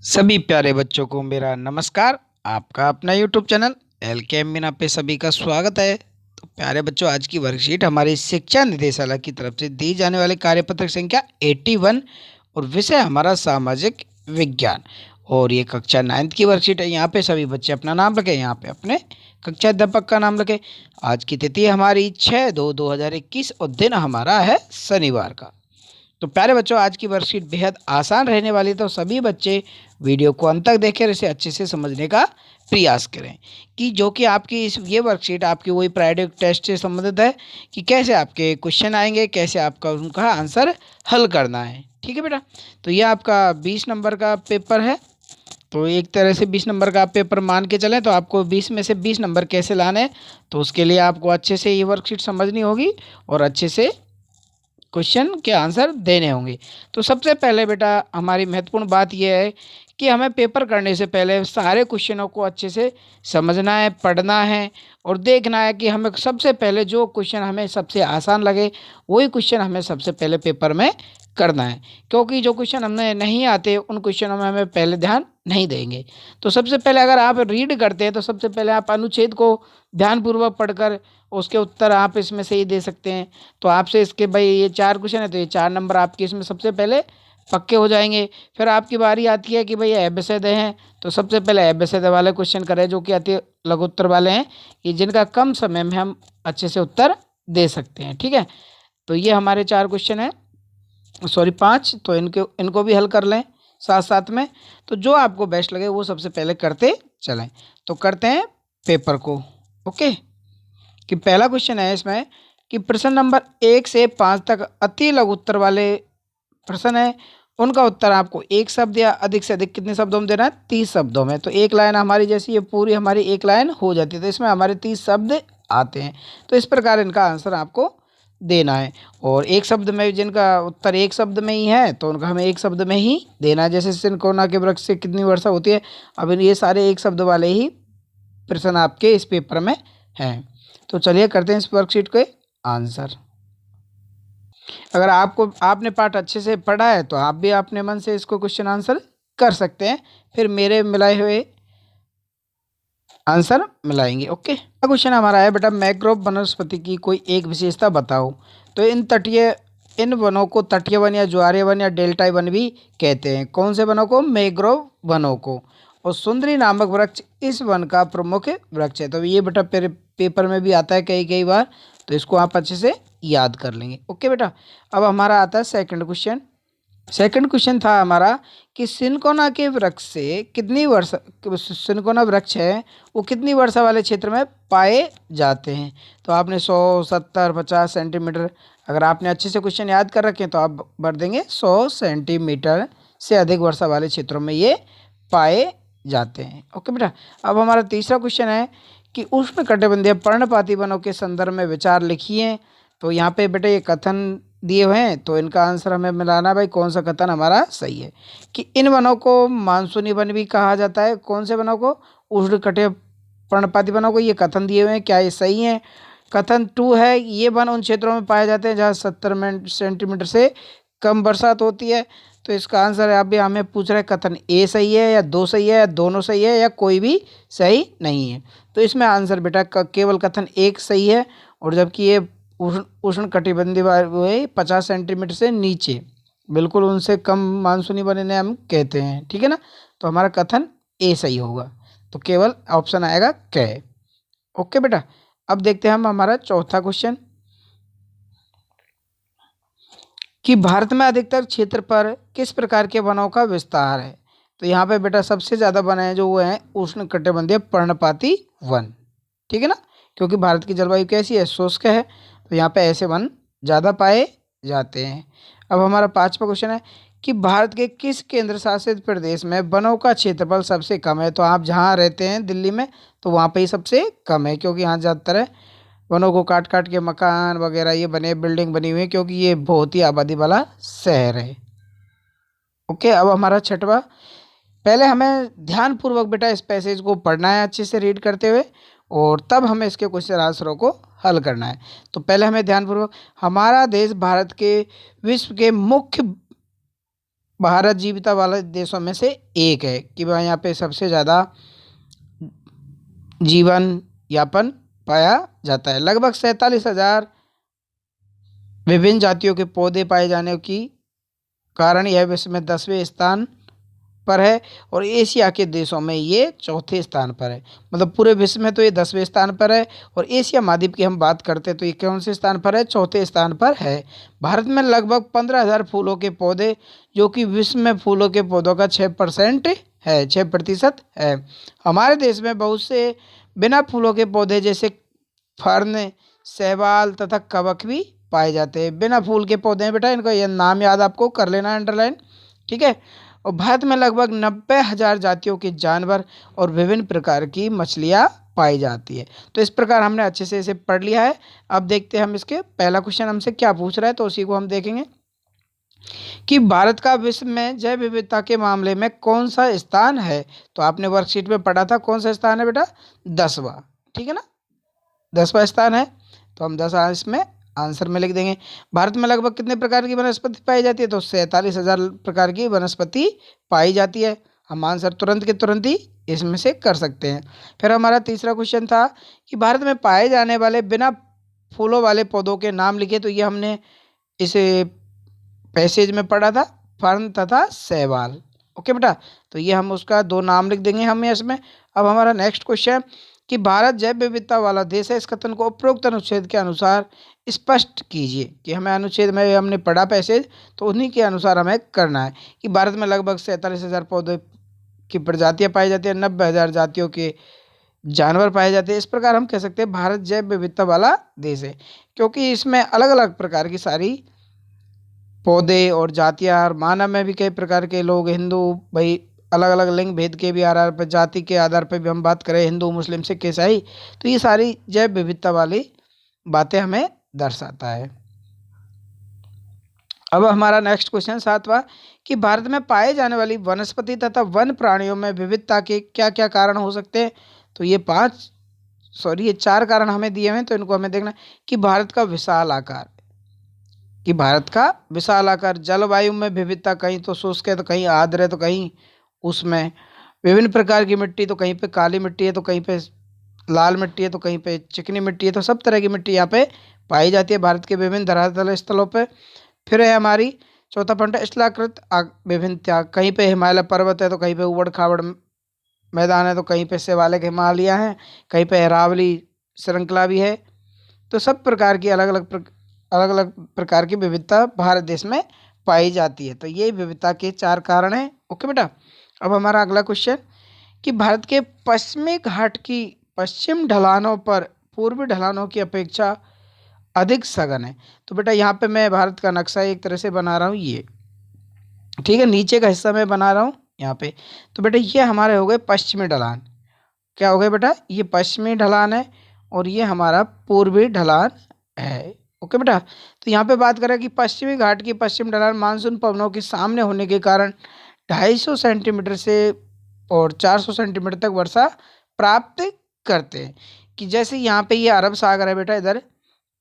सभी प्यारे बच्चों को मेरा नमस्कार। आपका अपना YouTube चैनल एल के मीना पे सभी का स्वागत है। तो प्यारे बच्चों, आज की वर्कशीट हमारी शिक्षा निदेशालय की तरफ से दी जाने वाले कार्यपत्र संख्या 81 और विषय हमारा सामाजिक विज्ञान। और ये कक्षा 9th की वर्कशीट है। यहाँ पे सभी बच्चे अपना नाम रखें, यहाँ पे अपने कक्षा अध्यापक का नाम रखें। आज की तिथि हमारी 6/2/2021 और दिन हमारा है शनिवार का। तो प्यारे बच्चों, आज की वर्कशीट बेहद आसान रहने वाली है, तो सभी बच्चे वीडियो को अंत तक देखें और इसे अच्छे से समझने का प्रयास करें कि जो कि आपकी ये वर्कशीट आपकी वही प्रायोगिक टेस्ट से संबंधित है कि कैसे आपके क्वेश्चन आएंगे, कैसे आपका उनका आंसर हल करना है। ठीक है बेटा। तो ये आपका 20 नंबर का पेपर है। तो एक तरह से 20 नंबर का आप पेपर मान के चलें, तो आपको 20 में से 20 नंबर कैसे लाने हैं, तो उसके लिए आपको अच्छे से ये वर्कशीट समझनी होगी और अच्छे से क्वेश्चन के आंसर देने होंगे। तो सबसे पहले बेटा हमारी महत्वपूर्ण बात यह है कि हमें पेपर करने से पहले सारे क्वेश्चनों को अच्छे से समझना है, पढ़ना है और देखना है कि हमें सबसे पहले जो क्वेश्चन हमें सबसे आसान लगे वही क्वेश्चन हमें सबसे पहले पेपर में करना है। क्योंकि जो क्वेश्चन हमें नहीं आते उन क्वेश्चनों में हमें पहले ध्यान नहीं देंगे। तो सबसे पहले अगर आप रीड करते हैं तो सबसे पहले आप अनुच्छेद को ध्यानपूर्वक पढ़कर उसके उत्तर आप इसमें से ही दे सकते हैं। तो आपसे इसके भाई ये 4 क्वेश्चन है, तो ये 4 नंबर आपके इसमें सबसे पहले पक्के हो जाएंगे। फिर आपकी बारी आती है कि भाई एबेसेद हैं, तो सबसे पहले एबेसेद वाले क्वेश्चन करें जो कि अति लघु उत्तर वाले हैं, कि जिनका कम समय में हम अच्छे से उत्तर दे सकते हैं। ठीक है। तो ये हमारे 4 क्वेश्चन हैं, सॉरी 5। तो इनको भी हल कर लें साथ साथ में। तो जो आपको बेस्ट लगे वो सबसे पहले करते चलें। तो करते हैं पेपर को। ओके। कि पहला क्वेश्चन है इसमें कि प्रश्न नंबर 1 से 5 तक अति लघु उत्तर वाले प्रश्न है, उनका उत्तर आपको एक शब्द या अधिक से अधिक कितने शब्दों में देना है? 30 शब्दों में। तो एक लाइन हमारी जैसी ये पूरी हमारी एक लाइन हो जाती है, तो इसमें हमारे 30 शब्द आते हैं। तो इस प्रकार इनका आंसर आपको देना है। और एक शब्द में जिनका उत्तर एक शब्द में ही है तो उनका हमें एक शब्द में ही देना है। जैसे सिनकोना के वृक्ष से कितनी वर्षा होती है, अब ये सारे एक शब्द वाले ही प्रश्न आपके इस पेपर में हैं। तो चलिए करते हैं इस वर्कशीट के आंसर। अगर आपने पाठ अच्छे से पढ़ा है तो आप भी अपने मन से इसको क्वेश्चन आंसर कर सकते हैं, फिर मेरे मिलाए हुए आंसर मिलाएंगे। ओके। क्वेश्चन हमारा है बेटा, मैंग्रोव वनस्पति की कोई एक विशेषता बताओ। तो इन वनों को तटीय वन या ज्वारीय वन या डेल्टाई वन भी कहते हैं। कौन से वनों को? मैंग्रोव वनों को। और सुंदरी नामक वृक्ष इस वन का प्रमुख वृक्ष है। तो ये बेटा पेपर में भी आता है कई कई बार, तो इसको आप अच्छे से याद कर लेंगे। ओके बेटा। अब हमारा आता है सेकंड क्वेश्चन। सेकंड क्वेश्चन था हमारा कि सिनकोना के वृक्ष से कितनी वर्षा, सिनकोना वृक्ष है वो कितनी वर्षा वाले क्षेत्र में पाए जाते हैं। तो आपने 100, 70, 50 सेंटीमीटर, अगर आपने अच्छे से क्वेश्चन याद कर रखे हैं तो आप भर देंगे 100 सेंटीमीटर से अधिक वर्षा वाले क्षेत्रों में ये पाए जाते हैं। ओके बेटा। अब हमारा तीसरा क्वेश्चन है कि उष्णकटिबंधीय पर्णपाती वनों के संदर्भ में विचार लिखिए। तो यहाँ पे बेटा ये कथन दिए हुए हैं, तो इनका आंसर हमें मिलाना भाई कौन सा कथन हमारा सही है। कि इन वनों को मानसूनी वन भी कहा जाता है। कौन से वनों को? उष्णकटिबंधीय पर्णपाती वनों को। ये कथन दिए हुए हैं, क्या ये सही है? कथन 2 है, ये वन उन क्षेत्रों में पाए जाते हैं जहाँ 70 सेंटीमीटर से कम बरसात होती है। तो इसका आंसर है, आप भी हमें पूछ रहे हैं कथन ए सही है या 2 सही है या दोनों सही है या कोई भी सही नहीं है। तो इसमें आंसर बेटा केवल कथन 1 सही है। और जबकि ये उष्ण कटिबंधीय हुए 50 सेंटीमीटर से नीचे, बिल्कुल उनसे कम मानसूनी वन इन्हें हम कहते हैं। ठीक है ना। तो हमारा कथन ए सही होगा। तो केवल ऑप्शन आएगा क। ओके बेटा। अब देखते हैं हम हमारा चौथा क्वेश्चन कि भारत में अधिकतर क्षेत्र पर किस प्रकार के वनों का विस्तार है। तो यहाँ पे बेटा सबसे ज़्यादा वन है जो वो है उष्ण कटिबंधीय पर्णपाती वन। ठीक है ना। क्योंकि भारत की जलवायु कैसी है? शुष्क है। तो यहाँ पे ऐसे वन ज़्यादा पाए जाते हैं। अब हमारा पांचवा क्वेश्चन है कि भारत के किस केंद्र शासित प्रदेश में वनों का क्षेत्रफल सबसे कम है। तो आप जहाँ रहते हैं दिल्ली में, तो वहाँ पे ही सबसे कम है, क्योंकि यहाँ ज़्यादातर है वनों को काट काट के मकान वगैरह ये बने, बिल्डिंग बनी हुई है, क्योंकि ये बहुत ही आबादी वाला शहर है। ओके। अब हमारा छठवा, पहले हमें ध्यानपूर्वक बेटा इस पैसेज को पढ़ना है अच्छे से रीड करते हुए, और तब हमें इसके क्वेश्चन आंसरों को हल करना है। तो पहले हमें ध्यानपूर्वक, हमारा देश भारत के विश्व के मुख्य भारत जीविता वाले देशों में से एक है कि वहाँ यहाँ पे सबसे ज़्यादा जीवन यापन पाया जाता है। लगभग 47,000 विभिन्न जातियों के पौधे पाए जाने की कारण यह विश्व में 10वें स्थान पर है और एशिया के देशों में ये चौथे स्थान पर है। मतलब पूरे विश्व में तो ये 10वें स्थान पर है और एशिया महाद्वीप की हम बात करते हैं तो ये कौन से स्थान पर है? चौथे स्थान पर है। भारत में लगभग 15,000 फूलों के पौधे, जो कि विश्व में फूलों के पौधों का 6% है, 6% है। हमारे देश में बहुत से बिना फूलों के पौधे जैसे फर्न, शैवाल तथा कवक भी पाए जाते हैं। बिना फूल के पौधे हैं बेटा, इनका यह नाम याद आपको कर लेना अंडरलाइन, ठीक है। और भारत में लगभग 90,000 जातियों के जानवर और विभिन्न प्रकार की मछलियाँ पाई जाती है। तो इस प्रकार हमने अच्छे से इसे पढ़ लिया है। अब देखते हैं हम इसके पहला क्वेश्चन हमसे क्या पूछ रहा है, तो उसी को हम देखेंगे कि भारत का विश्व में जैव विविधता के मामले में कौन सा स्थान है। तो आपने वर्कशीट में पढ़ा था कौन सा स्थान है बेटा? 10वां, ठीक है ना, 10वां स्थान है। तो हम 10 इसमें आंसर में लिख देंगे। भारत में लगभग कितने प्रकार की वनस्पति पाई जाती है? तो 47,000 प्रकार की वनस्पति पाई जाती है। हम आंसर तुरंत के तुरंत ही इसमें से कर सकते हैं। फिर हमारा तीसरा क्वेश्चन था कि भारत में पाए जाने वाले बिना फूलों वाले पौधों के नाम लिखे। तो ये हमने इसे पैसेज में पढ़ा था, फर्न तथा शैवाल। ओके बेटा, तो ये हम उसका 2 नाम लिख देंगे हम इसमें। अब हमारा नेक्स्ट क्वेश्चन कि भारत जैव विविधता वाला देश है, इस कथन को उपरोक्त अनुच्छेद के अनुसार स्पष्ट कीजिए। कि हमें अनुच्छेद में हमने पढ़ा पैसेज, तो उन्हीं के अनुसार हमें करना है कि भारत में लगभग 47,000 पौधे की प्रजातियां पाई जाती है, 90,000 जातियों के जानवर पाए जाते हैं। इस प्रकार हम कह सकते हैं भारत जैव विविधता वाला देश है, क्योंकि इसमें अलग अलग प्रकार की सारी पौधे और जातियाँ, और मानव में भी कई प्रकार के लोग, हिंदू भाई अलग अलग लिंग भेद के भी आधार पर, जाति के आधार पर भी हम बात करें, हिंदू मुस्लिम सिख ईसाई, तो ये सारी जैव विविधता वाली बातें हमें दर्शाता है। अब हमारा नेक्स्ट क्वेश्चन 7वां कि भारत में पाए जाने वाली वनस्पति तथा वन प्राणियों में विविधता के क्या क्या कारण हो सकते हैं। तो ये 4 कारण हमें दिए हुए हैं, तो इनको हमें देखना कि भारत का विशाल आकार, कि भारत का विशाल आकार, जलवायु में विविधता, कहीं तो शुष्क है तो कहीं आर्द्र है तो कहीं उसमें विभिन्न प्रकार की मिट्टी, तो कहीं पे काली मिट्टी है तो कहीं पे लाल मिट्टी है तो कहीं पे चिकनी मिट्टी है, तो सब तरह की मिट्टी यहाँ पे पाई जाती है भारत के विभिन्न धरातल स्थलों पे। फिर है हमारी चौथा पॉइंट स्थलाकृत विभिन्नता, कहीं पे हिमालय पर्वत है तो कहीं पे उबड़ खाबड़ मैदान है तो कहीं पे शिवालिक हिमालय हैं, कहीं पे अरावली श्रृंखला भी है। तो सब प्रकार की अलग अलग प्रकार की विविधता भारत देश में पाई जाती है। तो ये विविधता के 4 कारण हैं। ओके बेटा, अब हमारा अगला क्वेश्चन कि भारत के पश्चिमी घाट की पश्चिम ढलानों पर पूर्वी ढलानों की अपेक्षा अधिक सघन है। तो बेटा यहाँ पे मैं भारत का नक्शा एक तरह से बना रहा हूँ, ये ठीक है, नीचे का हिस्सा मैं बना रहा हूँ यहाँ पे। तो बेटा ये हमारे हो गए पश्चिमी ढलान, क्या हो गए बेटा? ये पश्चिमी ढलान है और ये हमारा पूर्वी ढलान है। ओके बेटा, तो यहाँ पे बात करें कि पश्चिमी घाट की पश्चिम ढलान मानसून पवनों के सामने होने के कारण 250 सेंटीमीटर से और 400 सेंटीमीटर तक वर्षा प्राप्त करते हैं। कि जैसे यहाँ पे ये अरब सागर है बेटा, इधर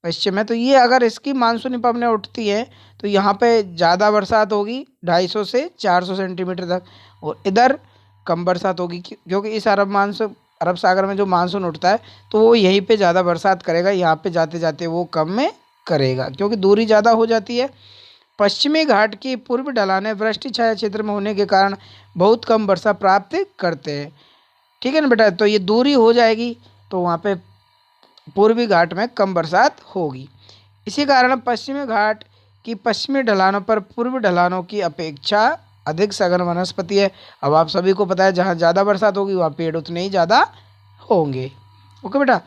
पश्चिम है, तो ये अगर इसकी मानसूनी पवनें उठती हैं तो यहाँ पे ज़्यादा बरसात होगी 250 से 400 सेंटीमीटर तक, और इधर कम बरसात होगी क्योंकि इस अरब सागर में जो मानसून उठता है तो वो यहीं पे ज़्यादा बरसात करेगा, यहाँ पे जाते जाते वो कम में करेगा क्योंकि दूरी ज़्यादा हो जाती है। पश्चिमी घाट की पूर्व ढलानें वृष्टि छाया क्षेत्र में होने के कारण बहुत कम वर्षा प्राप्त करते हैं, ठीक है ना बेटा। तो ये दूरी हो जाएगी तो वहाँ पे पूर्वी घाट में कम बरसात होगी। इसी कारण पश्चिमी घाट की पश्चिमी ढलानों पर पूर्वी ढलानों की अपेक्षा अधिक सघन वनस्पति है। अब आप सभी को पता है जहाँ ज़्यादा बरसात होगी वहाँ पेड़ उतने ही ज़्यादा होंगे। ओके बेटा,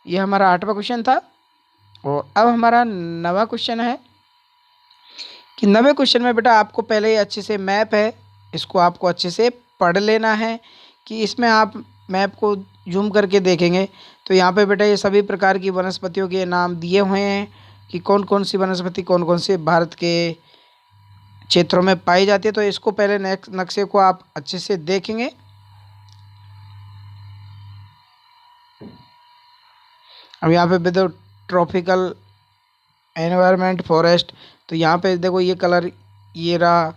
ये हमारा 8वां क्वेश्चन था। और अब हमारा 9वां क्वेश्चन है कि 9वें क्वेश्चन में बेटा आपको पहले ही अच्छे से मैप है, इसको आपको अच्छे से पढ़ लेना है कि इसमें आप मैप को जूम करके देखेंगे तो यहाँ पे बेटा ये सभी प्रकार की वनस्पतियों के नाम दिए हुए हैं कि कौन कौन सी वनस्पति कौन कौन से भारत के क्षेत्रों में पाई जाती है। तो इसको पहले नक्शे को आप अच्छे से देखेंगे। अब यहाँ पे देखो ट्रॉपिकल एनवायरनमेंट फॉरेस्ट, तो यहाँ पे देखो ये कलर ये रहा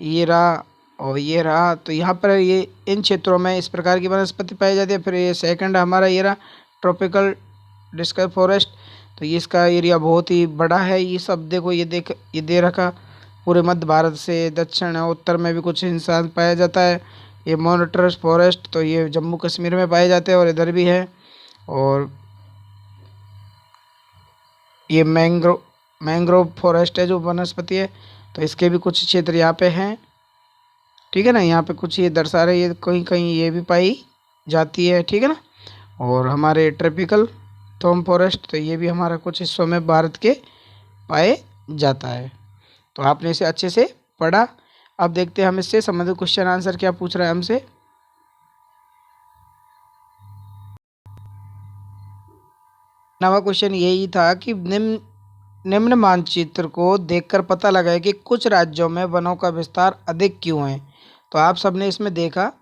ये रहा और ये रहा। तो यहाँ पर ये इन क्षेत्रों में इस प्रकार की वनस्पति पाई जाती है। फिर ये सेकंड हमारा ये रहा ट्रॉपिकल डिस्कस फॉरेस्ट। तो ये इसका एरिया बहुत ही बड़ा है। ये सब देखो, ये दे रखा पूरे मध्य भारत से दक्षिण और उत्तर में भी कुछ इंसान पाया जाता है। ये मॉनिटरस फॉरेस्ट तो ये जम्मू कश्मीर में पाए जाते हैं और इधर भी है। और ये मैंग्रोव फॉरेस्ट है जो वनस्पति है, तो इसके भी कुछ क्षेत्र यहाँ पे हैं। ठीक है ना, यहाँ पे कुछ ये दर्शा रहे, ये कहीं कहीं ये भी पाई जाती है। ठीक है ना। और हमारे ट्रॉपिकल थॉर्म फॉरेस्ट तो ये भी हमारा कुछ हिस्सों में भारत के पाए जाता है। तो आपने इसे अच्छे से पढ़ा। अब देखते हैं हम इससे संबंधित क्वेश्चन आंसर क्या पूछ रहा है हमसे। नवा क्वेश्चन यही था कि निम्न मानचित्र को देखकर पता लगाए कि कुछ राज्यों में वनों का विस्तार अधिक क्यों है। तो आप सबने इसमें देखा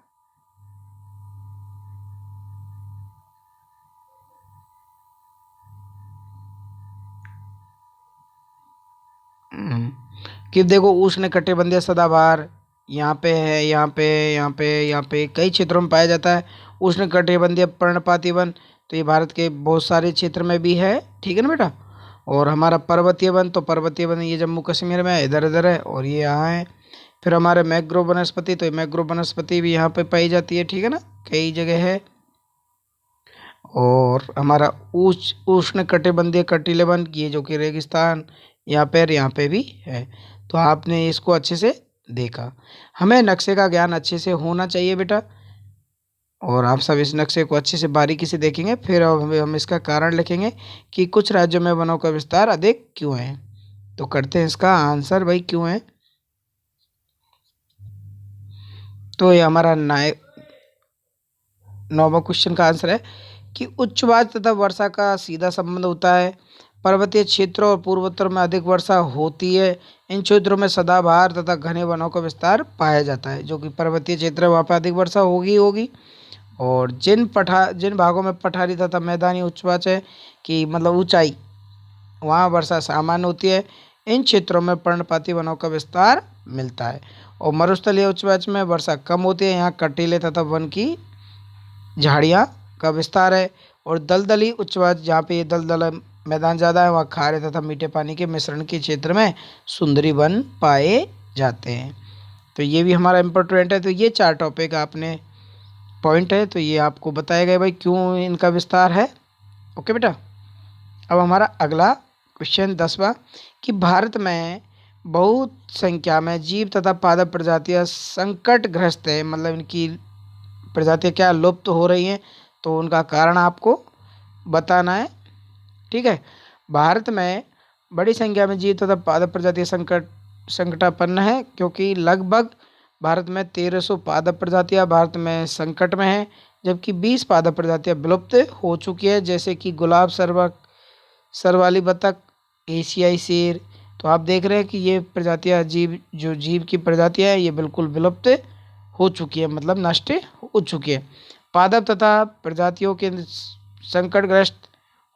कि देखो उष्णकटिबंधीय सदाबहार यहाँ पे है, यहाँ पे कई क्षेत्रों में पाया जाता है। उष्णकटिबंधीय पर्णपाती वन तो ये भारत के बहुत सारे क्षेत्र में भी है। ठीक है ना बेटा। और हमारा पर्वतीय वन तो पर्वतीय वन ये जम्मू कश्मीर में है, इधर इधर है और ये यहाँ है। फिर हमारे मैंग्रोव वनस्पति तो ये मैंग्रोव वनस्पति भी यहाँ पे पाई जाती है। ठीक है ना, कई जगह है। और हमारा उष्ण कटिबंधीय कटीले वन ये जो कि रेगिस्तान यहाँ पे भी है। तो आपने इसको अच्छे से देखा। हमें नक्शे का ज्ञान अच्छे से होना चाहिए बेटा, और आप सब इस नक्शे को अच्छे से बारीकी से देखेंगे। फिर अब हम इसका कारण लिखेंगे कि कुछ राज्यों में वनों का विस्तार अधिक क्यों है। तो करते हैं इसका आंसर भाई, क्यों है। तो ये हमारा नौवां क्वेश्चन का आंसर है कि उच्च वायु तथा वर्षा का सीधा संबंध होता है। पर्वतीय क्षेत्रों और पूर्वोत्तर में अधिक वर्षा होती है। इन क्षेत्रों में सदाबहार तथा घने वनों का विस्तार पाया जाता है। जो कि पर्वतीय क्षेत्र है वहाँ पर अधिक वर्षा होगी होगी। और जिन भागों में पठारी तथा मैदानी उच्चवाच है कि मतलब ऊंचाई, वहाँ वर्षा सामान्य होती है। इन क्षेत्रों में पर्णपाती वनों का विस्तार मिलता है। और मरुस्थलीय उच्चवाच में वर्षा कम होती है। यहाँ कटीले तथा वन की झाड़ियाँ का विस्तार है। और दलदली उच्चवाच जहाँ पे ये दलदल मैदान ज़्यादा है, वहाँ खारे तथा मीठे पानी के मिश्रण के क्षेत्र में सुंदरी वन पाए जाते हैं। तो ये भी हमारा इम्पोर्टेंट है। तो ये 4 टॉपिक आपने पॉइंट है, तो ये आपको बताया गया भाई क्यों इनका विस्तार है। ओके बेटा। अब हमारा अगला क्वेश्चन 10वां कि भारत में बहुत संख्या में जीव तथा पादप प्रजातियां संकटग्रस्त है, मतलब इनकी प्रजातियां क्या लुप्त हो रही हैं, तो उनका कारण आपको बताना है। ठीक है। भारत में बड़ी संख्या में जीव तथा पादप प्रजातियां संकटापन्न है, क्योंकि लगभग भारत में 1300 पादप प्रजातियां भारत में संकट में है, जबकि 20 पादप प्रजातियां विलुप्त हो चुकी है, जैसे कि गुलाब सरवाली बतख, एशियाई शेर। तो आप देख रहे हैं कि ये प्रजातियां जीव की प्रजातियां हैं ये बिल्कुल विलुप्त हो चुकी है, मतलब नष्ट हो चुकी है। पादप तथा प्रजातियों के संकटग्रस्त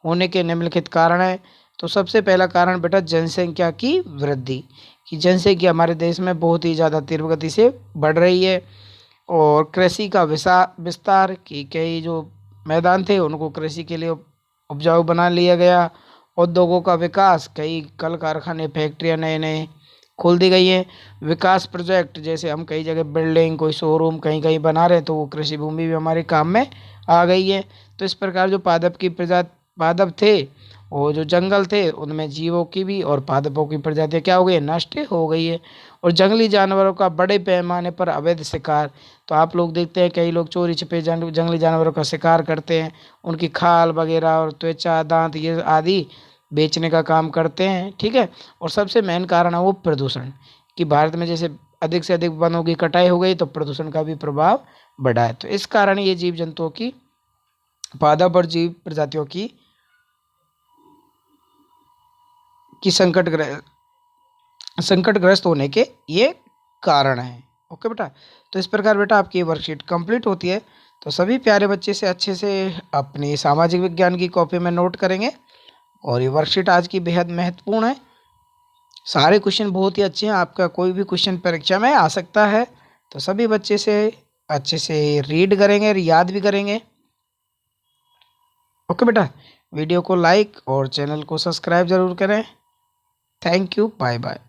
होने के निम्नलिखित कारण हैं। तो सबसे पहला कारण बेटा जनसंख्या की वृद्धि, कि जनसंख्या हमारे देश में बहुत ही ज़्यादा तीव्र गति से बढ़ रही है। और कृषि का विस्तार, कि कई जो मैदान थे उनको कृषि के लिए उपजाऊ बना लिया गया। उद्योगों का विकास, कई कल कारखाने फैक्ट्रियाँ नए नए खोल दी गई हैं। विकास प्रोजेक्ट, जैसे हम कई जगह बिल्डिंग कोई शोरूम कहीं कहीं बना रहे हैं, तो वो कृषि भूमि भी हमारे काम में आ गई है। तो इस प्रकार जो पादप थे और जो जंगल थे उनमें जीवों की भी और पादपों की प्रजातियाँ क्या हो गई, नष्ट हो गई है। और जंगली जानवरों का बड़े पैमाने पर अवैध शिकार, तो आप लोग देखते हैं कई लोग चोरी छिपे जंगली जानवरों का शिकार करते हैं, उनकी खाल वगैरह और त्वचा दांत ये आदि बेचने का काम करते हैं। ठीक है। और सबसे मेन कारण है वो प्रदूषण, कि भारत में जैसे अधिक से अधिक वनों की कटाई हो गई तो प्रदूषण का भी प्रभाव बढ़ा है। तो इस कारण ये जीव जंतुओं की, पादप और जीव प्रजातियों की संकटग्रस्त होने के ये कारण हैं। ओके बेटा। तो इस प्रकार बेटा आपकी वर्कशीट कंप्लीट होती है। तो सभी प्यारे बच्चे से अच्छे से अपनी सामाजिक विज्ञान की कॉपी में नोट करेंगे। और ये वर्कशीट आज की बेहद महत्वपूर्ण है। सारे क्वेश्चन बहुत ही अच्छे हैं, आपका कोई भी क्वेश्चन परीक्षा में आ सकता है। तो सभी बच्चे से अच्छे से रीड करेंगे और याद भी करेंगे। ओके बेटा, वीडियो को लाइक और चैनल को सब्सक्राइब ज़रूर करें। Thank you, bye bye.